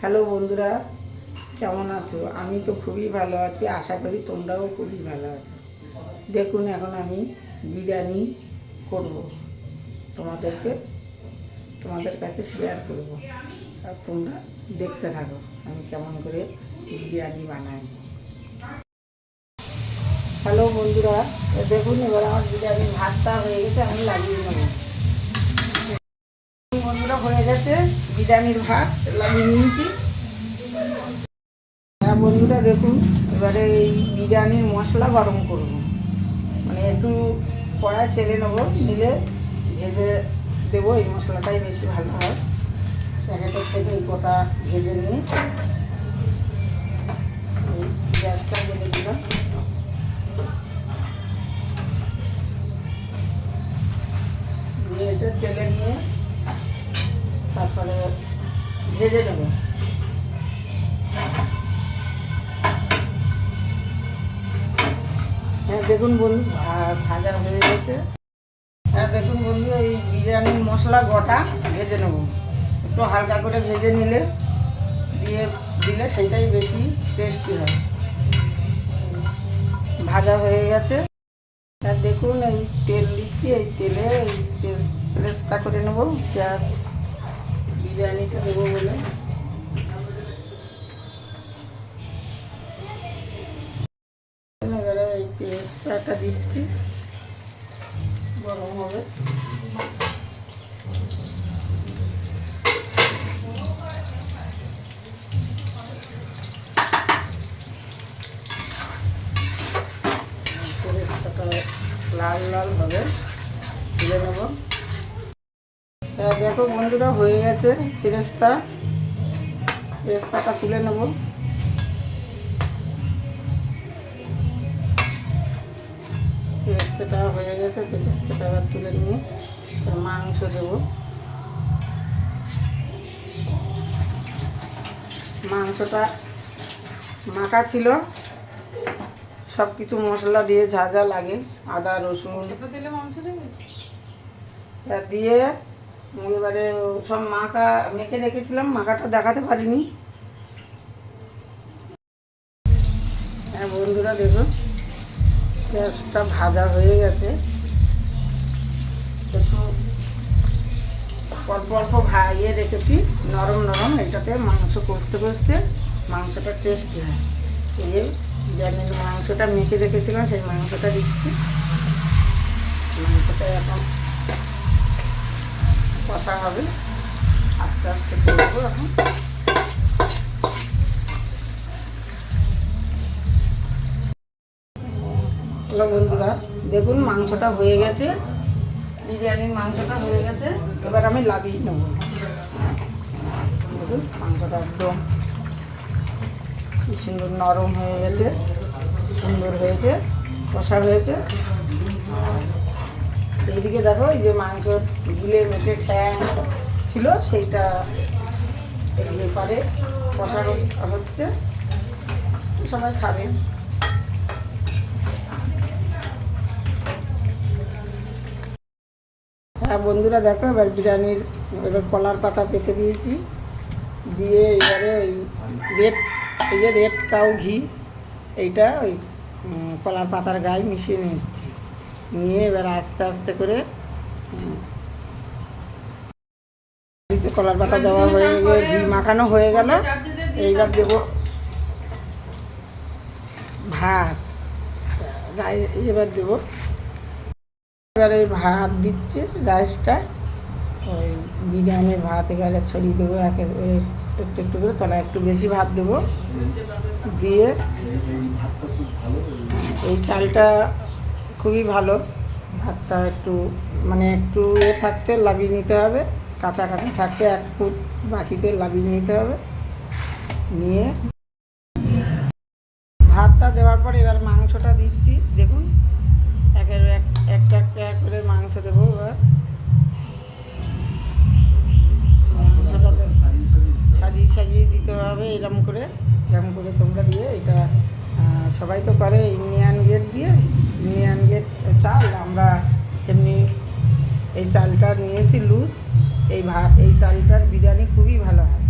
Hello বন্ধুরা, কেমন আছো? আমি তো খুবই ভালো আছি, আশা করি তোমরাও খুবই ভালো আছো। দেখুন, এখন আমি বিরিয়ানি করব, তোমাদের কাছে শেয়ার করব। আর তোমরা দেখতে থাকো আমি কেমন করে বিরিয়ানি বানাই। হ্যালো বন্ধুরা, দেখুন এবার আমার বিরিয়ানির ভাতটা হয়ে গেছে, আমি লাগিয়ে নেব। বন্ধুরা, হয়ে গেছে বিরিয়ানির ভাত, লাগিয়ে নিয়েছি। হ্যাঁ বন্ধুরা, দেখুন এবারে এই বিরিয়ানির মশলা গরম করব, মানে একটু কড়াই চেড়ে নেবো, নিলে ভেজে দেবো। এই মশলাটাই বেশি ভালো হয়। প্যাকেটের থেকে এই গোটা ভেজে নিয়ে এই গ্যাসটা জ্বেলে দিলাম। দিয়ে এটা চেলে নিয়ে তারপরে ভেজে নেবো। হ্যাঁ দেখুন বন্ধু, ভাজা হয়ে গেছে। হ্যাঁ দেখুন বন্ধু, এই বিরিয়ানির মশলা গোটা ভেজে নেব। একটু হালকা করে ভেজে দিলে সেইটাই বেশি টেস্টি হয়। ভাজা হয়ে গেছে। আর দেখুন এই তেল দিচ্ছি, এই তেলে এই পেস্তা করে নেব, পেঁয়াজ বিরিয়ানিতে দেবো বলে। এবারে এই পেস্তাটা দিচ্ছি, গরম হবে। পেস্তাটা লাল লাল হবে, তুলে নেব। দেখো বন্ধুরা, হয়ে গেছে পেস্তাটা তুলে নেব। পেস্তাটা হয়ে গেছে, পেস্তাটা আবার তুলে নিয়ে মাংস দেব। মাংসটা মাখা ছিল, সব কিছু মশলা দিয়ে যা যা লাগে, আদা রসুন দিয়ে এবারে সব মেখে রেখেছিলাম। মাখাটা দেখাতে পারিনি। হ্যাঁ বন্ধুরা, দেখুন পেঁয়াজটা ভাজা হয়ে গেছে। একটু অল্প অল্প ভাজিয়ে রেখেছি, নরম নরম। এটাতে মাংস কষতে মাংসটা টেস্টি হয়। এই যে বিরিয়ানির মাংসটা মেখে রেখেছিলাম, সেই মাংসটা দিচ্ছি। মাংসটা এখন কষা হবে, আস্তে আস্তে করবো এখন। হ্যালো বন্ধুরা, দেখুন মাংসটা হয়ে গেছে, বিরিয়ানির মাংসটা হয়ে গেছে। এবার আমি লাগিয়ে নেব। দেখুন মাংসটা একদম কি সুন্দর নরম হয়ে গেছে, সুন্দর হয়েছে, কষা হয়েছে। এইদিকে দেখো, এই যে মাংস গিলে মেখে ঠ্যাং ছিল, সেইটা এপারে কষা হচ্ছে, সবাই খাবে। হ্যাঁ বন্ধুরা, দেখো এবার এবার কলার পাতা পেতে দিয়েছি, দিয়ে এবারে এই যে রেড কাউ ঘি, এইটা ওই কলার পাতার গায়ে মিশিয়ে নিচ্ছি। নিয়ে এবার আস্তে আস্তে করে কলার পাতা দেওয়া হয়ে গিয়ে ঘি মাখানো হয়ে গেল। এইবার দেব ভাত, এবার দেবো। এবার এই ভাত দিচ্ছে, রাইসটা ওই বিরিয়ানির ভাত এবারে ছড়িয়ে দেবো একটু একটু করে। তলায় একটু বেশি ভাত দেবো, দিয়ে এই চালটা খুবই ভালো। ভাতটা একটু মানে একটু থাকতে লাবিয়ে নিতে হবে, কাঁচা কাঁচা থাকতে 1 ফুট বাকিতে লাবিয়ে নিতে হবে। নিয়ে ভাতটা দেওয়ার পর এবার মাংসটা দিচ্ছি। দেখুন একটা করে মাংস দেবো। এবার মাংসটা সাজিয়ে দিতে হবে, এরকম করে তোমরা দিয়ে। এটা সবাই তো করে ইন্ডিয়ান গেট চাল। আমরা এমনি এই চালটা নিয়েছি লুজ। এই চালটার বিরিয়ানি খুবই ভালো হয়।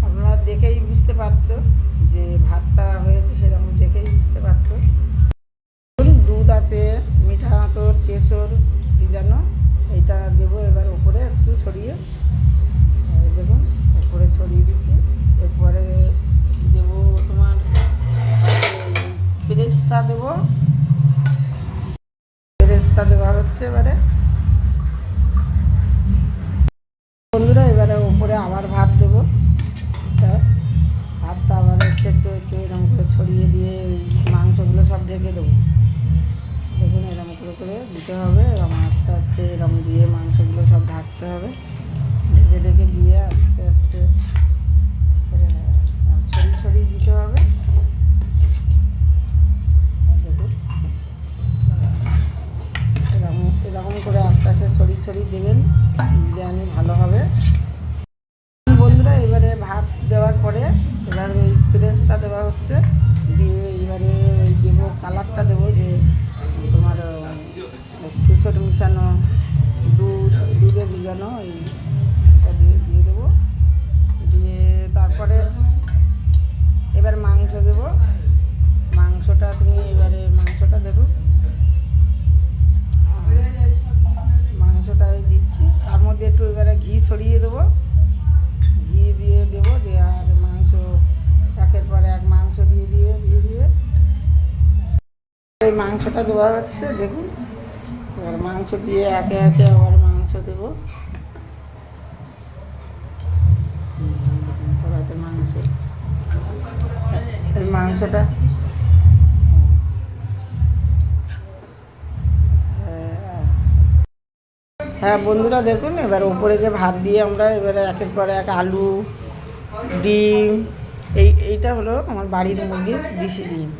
আপনারা দেখেই বুঝতে পারছো যে ভাতটা হয়েছে, সেরকম দেখেই বুঝতে পারছো। দুধ আছে, মিঠা আতর, কেশর ভিজানো, এইটা দেবো এবার ওপরে একটু ছড়িয়ে। দেখুন ওপরে ছড়িয়ে দিচ্ছি। এরপরে দেবো তোমার পেরেস্তা দেবো। পেরেস্তা দেওয়া হচ্ছে এবারে। বন্ধুরা এবারে ওপরে আবার ভাত দেবো। ভাতটা আবার একটু এরকম করে ছড়িয়ে দিয়ে মাংসগুলো সব ঢেকে দেবো। দেখুন এরকম করে দিতে হবে, এবং আস্তে আস্তে এরকম দিয়ে মাংসগুলো সব ঢাকতে হবে। ঢেকে ঢেকে দিয়ে আস্তে আস্তে ছড়িয়ে দিতে হবে। দেখুন এরকম করে আস্তে আস্তে ছড়িয়ে দেবেন, বিরিয়ানি ভালো হবে। বন্ধুরা এবারে ভাত দেওয়ার পরে এবার ওই পেরেস্তা দেওয়া হচ্ছে, দিয়ে এবারে দেবো কালারটা দেবো যে তোমার কেশর মিশানো দুধে ভিজানো, এইটা দিয়ে দেবো। দিয়ে তারপরে এবার মাংস দেবো। মাংসটা তুমি এবারে মাংসটা দেখো, মাংসটা দিচ্ছি, তার মধ্যে একটু এবারে ঘি ছড়িয়ে দেবো। ঘি দিয়ে দেবো, দিয়ে আর মাংস একের পর এক মাংস দিয়ে এই মাংসটা দেওয়া হচ্ছে। দেখুন এবার মাংস দিয়ে একে একে আবার মাংস দেবো। মাংস এই মাংসটা হ্যাঁ বন্ধুরা দেখুন এবার ওপরে যে ভাত দিয়ে আমরা এবারে একের পর এক আলু, ডিম, এইটা হলো আমার বাড়ির মুরগির দেশি ডিম।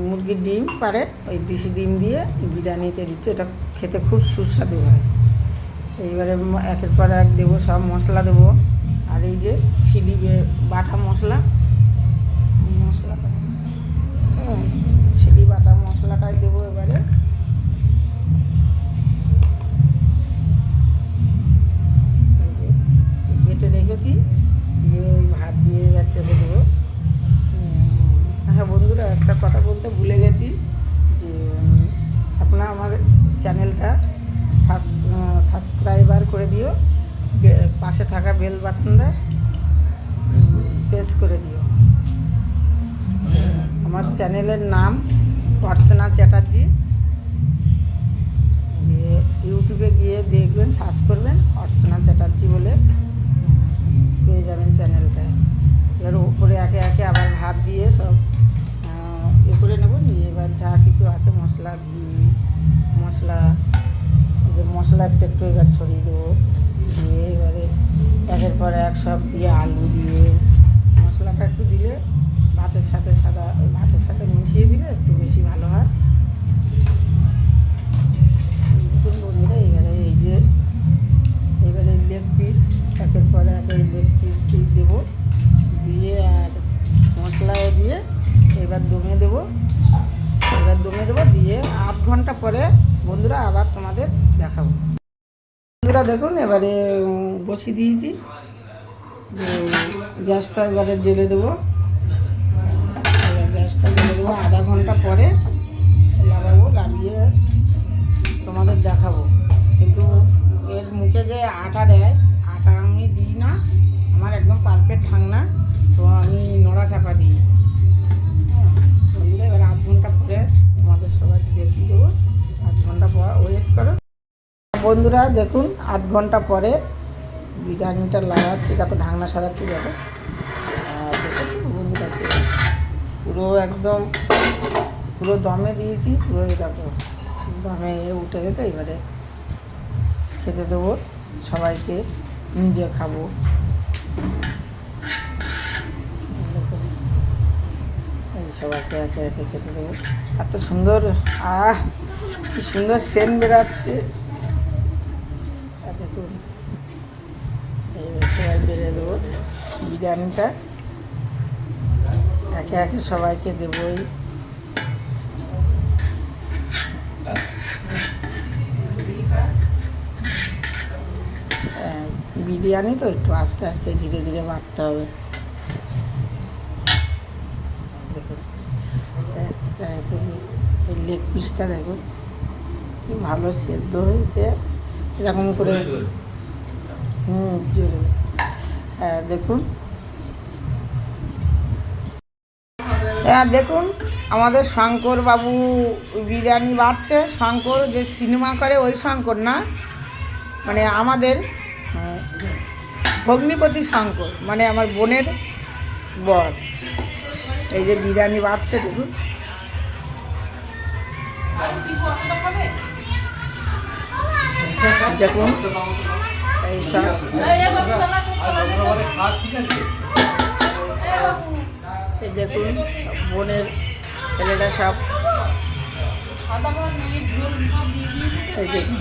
মুরগির ডিম পারে, ওই দেশি ডিম দিয়ে বিরিয়ানিতে দিচ্ছে, এটা খেতে খুব সুস্বাদু হয়। এইবারে একের পর এক দেবো, সব মশলা দেবো। আর এই যে চিলি বাটা মশলাটা চিলি বাটা মশলাটাই দেবো এবারে। বেটে রেখেছি, দিয়ে ওই ভাত দিয়ে এবার চেপে দেবো। হ্যাঁ বন্ধুরা একটা কথা বলতে ভুলে গেছি, যে আপনারা আমার চ্যানেলটা সাবস্ক্রাইবার করে দিও, পাশে থাকা বেল বাটনটা প্রেস করে দিও। আমার চ্যানেলের নাম অর্চনা চ্যাটার্জি। ইউটিউবে গিয়ে দেখবেন, সার্চ করবেন অর্চনা চ্যাটার্জি বলে, পেয়ে যাবেন চ্যানেলটা। এবার উপরে একে একে আবার ভাত দিয়ে সব করে নেবো। নিয়ে এবার যা কিছু আছে মশলা, ঘি মশলা, মশলা একটু এবার ছড়িয়ে দেবো। দিয়ে এবারে একের পর এক সব দিয়ে আলু দিয়ে মশলাটা একটু দিলে ভাতের সাথে মিশিয়ে দিলে একটু বেশি ভালো হয়। দেখুন বন্ধুরা এবারে লেগ পিস একের পর এক এই লেগ পিস দেবো, দিয়ে আর মশলাও দিয়ে এবার দমে দেবো। দিয়ে 8 ঘন্টা পরে বন্ধুরা আবার তোমাদের দেখাবো। বন্ধুরা দেখুন এবারে বসিয়ে দিয়েছি, গ্যাসটা এবারে জ্বেলে দেবো। গ্যাসটা জ্বেলে দেবো, আধা ঘন্টা পরে লাগিয়ে তোমাদের দেখাবো। কিন্তু এর মুখে যে আটা দেয়, আটা আমি দিই না, আমার একদম পারফেক্ট ঠান্না, তো আমি নড়া চাপা দিই। বন্ধুরা এবার 8 ঘন্টা পরে তোমাদের সবাই দেখিয়ে দেবো। 8 ঘন্টা পর ওয়েট করো। বন্ধুরা দেখুন 8 ঘন্টা পরে বিরিয়ানিটা লাগাচ্ছি, তারপর ঢাকনা সারাচ্ছি। দেখো দেখেছি বন্ধুরা, পুরো দমে দিয়েছি, পুরো দেখো দমে উঠে গেছে। এবারে খেতে দেবো সবাইকে, নিজে খাবো। এই সবাইকে একে একে খেতে দেবো। এত সুন্দর কি সুন্দর সেন্ট বেরাচ্ছে। দেখুন এইবার সবাই বেড়ে দেবো বিরিয়ানিটা, একে একে সবাইকে দেবই। বিরিয়ানি তো একটু আস্তে আস্তে ধীরে ধীরে বাড়তে হবে। দেখুন এই লেগ পিসটা দেখুন কি ভালো সেদ্ধ হয়েছে, এরকম করে। জোরে। হ্যাঁ দেখুন, হ্যাঁ দেখুন আমাদের শঙ্কর বাবু বিরিয়ানি বাড়ছে। শঙ্কর যে সিনেমা করে ওই শঙ্কর না, মানে আমাদের ভগ্নিপতি শঙ্কর, মানে আমার বোনের বর। এই যে বিরিয়ানি বাড়ছে দেখুন। দেখুন এইসব এই দেখুন বোনের ছেলেরা সব এই দেখুন।